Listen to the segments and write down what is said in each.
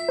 Hi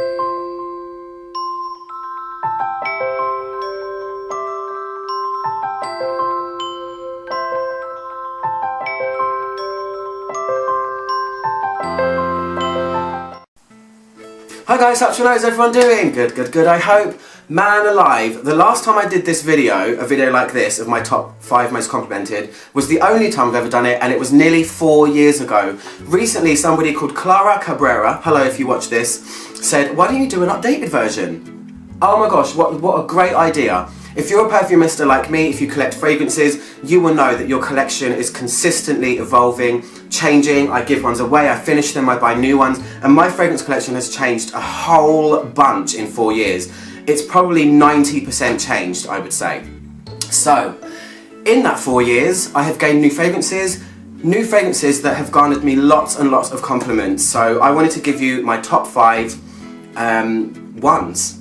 guys, how's everyone doing? Good. I hope, man alive, the last time I did this video, a video like this of my top 5 most complimented, was the only time I've ever done it, and it was nearly 4 years ago. Recently, somebody called Clara Cabrera, hello if you watch this, said, why don't you do an updated version? Oh my gosh, what a great idea. If you're a perfumista like me, if you collect fragrances, you will know that your collection is consistently evolving, changing. I give ones away, I finish them, I buy new ones, and my fragrance collection has changed a whole bunch in 4 years. It's probably 90% changed, I would say. So, in that 4 years, I have gained new fragrances that have garnered me lots and lots of compliments. So I wanted to give you my top 5 ones.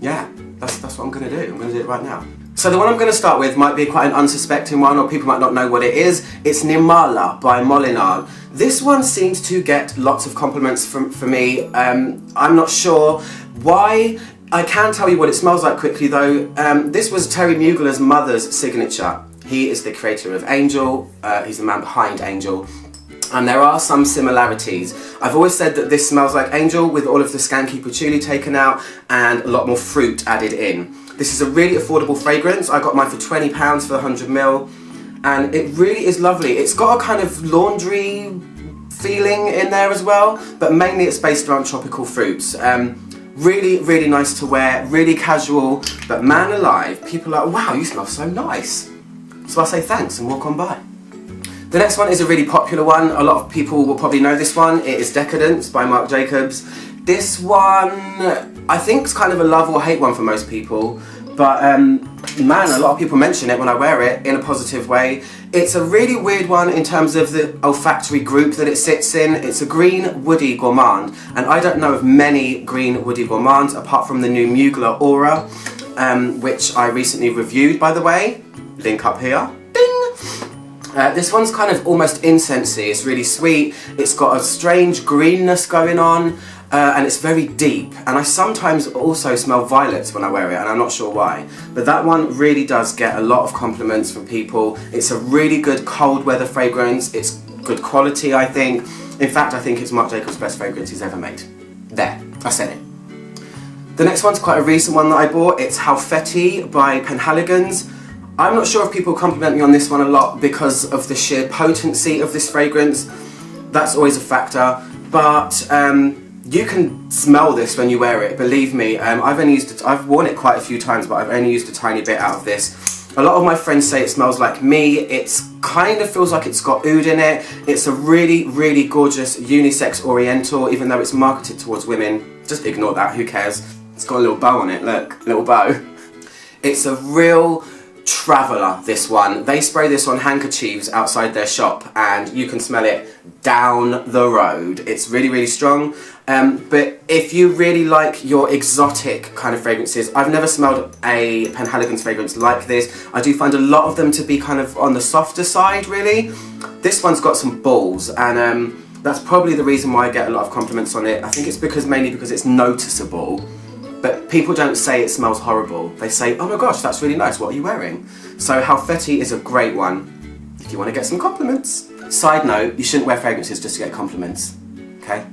Yeah. That's what I'm going to do. I'm going to do it right now. So the one I'm going to start with might be quite an unsuspecting one, or people might not know what it is. It's Nimala by Molinal. This one seems to get lots of compliments for me. I'm not sure why. I can tell you what it smells like quickly though. This was Thierry Mugler's mother's signature. He is the creator of Angel. He's the man behind Angel. And there are some similarities. I've always said that this smells like Angel with all of the skanky patchouli taken out and a lot more fruit added in. This is a really affordable fragrance. I got mine for £20 for the 100ml, and it really is lovely. It's got a kind of laundry feeling in there as well, but mainly it's based around tropical fruits. Really nice to wear, really casual, but man alive, people are like, wow, you smell so nice. So I say thanks and walk on by. The next one is a really popular one. A lot of people will probably know this one. It is Decadent by Marc Jacobs. This one, I think, is kind of a love or hate one for most people. But man, a lot of people mention it when I wear it in a positive way. It's a really weird one in terms of the olfactory group that it sits in. It's a green woody gourmand. And I don't know of many green woody gourmands apart from the new Mugler Aura, which I recently reviewed, by the way. Link up here. This one's kind of almost incensey. It's really sweet, it's got a strange greenness going on, and it's very deep. And I sometimes also smell violets when I wear it, and I'm not sure why. But that one really does get a lot of compliments from people. It's a really good cold weather fragrance. It's good quality, I think. In fact, I think it's Marc Jacobs' best fragrance he's ever made. There, I said it. The next one's quite a recent one that I bought. It's Halfeti by Penhaligon's. I'm not sure if people compliment me on this one a lot because of the sheer potency of this fragrance. That's always a factor, but you can smell this when you wear it, believe me. I've worn it quite a few times, but I've only used a tiny bit out of this. A lot of my friends say it smells like me. It's kind of feels like it's got oud in it. It's a really gorgeous unisex oriental, even though it's marketed towards women. Just ignore that, who cares? It's got a little bow on it, look, little bow. It's a real traveller, this one. They spray this on handkerchiefs outside their shop and you can smell it down the road. It's really strong, but if you really like your exotic kind of fragrances, I've never smelled a Penhaligon's fragrance like this. I do find a lot of them to be kind of on the softer side, really. This one's got some balls, and that's probably the reason why I get a lot of compliments on it. I think it's mainly because it's noticeable. But people don't say it smells horrible. They say, oh my gosh, that's really nice, what are you wearing? So Halfeti is a great one if you want to get some compliments. Side note, you shouldn't wear fragrances just to get compliments, okay?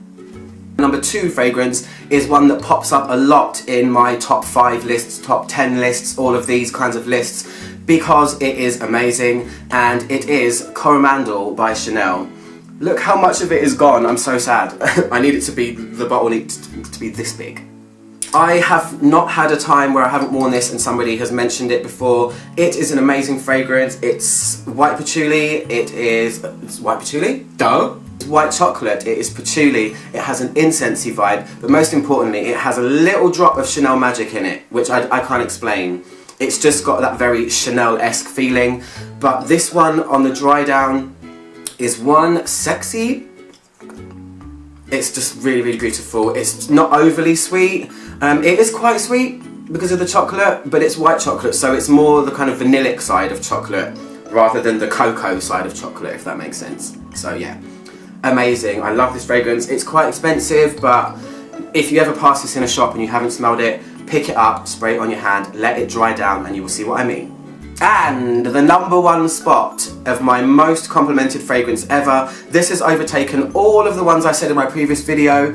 Number 2 fragrance is one that pops up a lot in my top 5 lists, top 10 lists, all of these kinds of lists, because it is amazing, and it is Coromandel by Chanel. Look how much of it is gone, I'm so sad. I need it to be, the bottle needs to be this big. I have not had a time where I haven't worn this and somebody has mentioned it before. It is an amazing fragrance. It's white patchouli. It's white patchouli? Duh. It's white chocolate. It is patchouli. It has an incensey vibe, but most importantly, it has a little drop of Chanel magic in it, which I can't explain. It's just got that very Chanel-esque feeling. But this one on the dry down is one sexy. It's just really beautiful. It's not overly sweet. It is quite sweet because of the chocolate, but it's white chocolate, so it's more the kind of vanillic side of chocolate rather than the cocoa side of chocolate, if that makes sense. So yeah, amazing. I love this fragrance. It's quite expensive, but If you ever pass this in a shop and you haven't smelled it, pick it up, spray it on your hand, let it dry down, and you will see what I mean. And the #1 spot of my most complimented fragrance ever. This has overtaken all of the ones I said in my previous video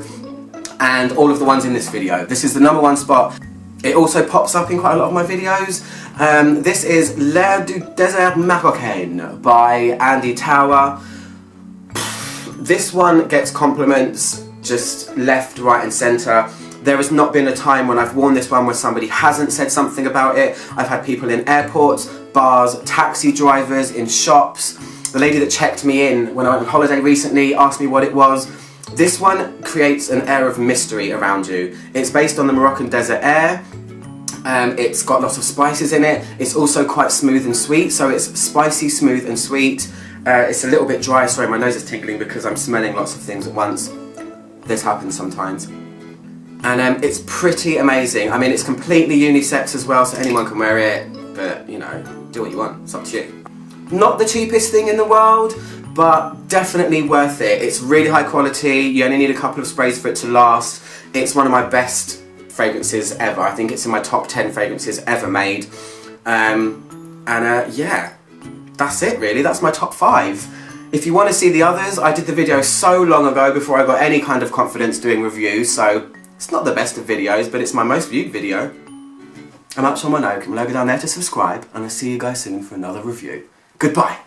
and all of the ones in this video. This is the #1 spot. It also pops up in quite a lot of my videos. This is L'air du désert marocain by Andy Tower. This one gets compliments just left, right and centre. There has not been a time when I've worn this one where somebody hasn't said something about it. I've had people in airports, bars, taxi drivers, in shops. The lady that checked me in when I went on holiday recently asked me what it was. This one creates an air of mystery around you. It's based on the Moroccan desert air. It's got lots of spices in it. It's also quite smooth and sweet, so it's spicy, smooth and sweet. It's a little bit dry, sorry my nose is tingling because I'm smelling lots of things at once. This happens sometimes. And it's pretty amazing. I mean, it's completely unisex as well, so anyone can wear it, but you know, do what you want, it's up to you. Not the cheapest thing in the world, but definitely worth it. It's really high quality, you only need a couple of sprays for it to last. It's one of my best fragrances ever. I think it's in my top 10 fragrances ever made. Yeah, that's it really, that's my top 5. If you want to see the others, I did the video so long ago before I got any kind of confidence doing reviews, so it's not the best of videos, but it's my most viewed video. I'm up on my note, logo down there to subscribe, and I'll see you guys soon for another review. Goodbye!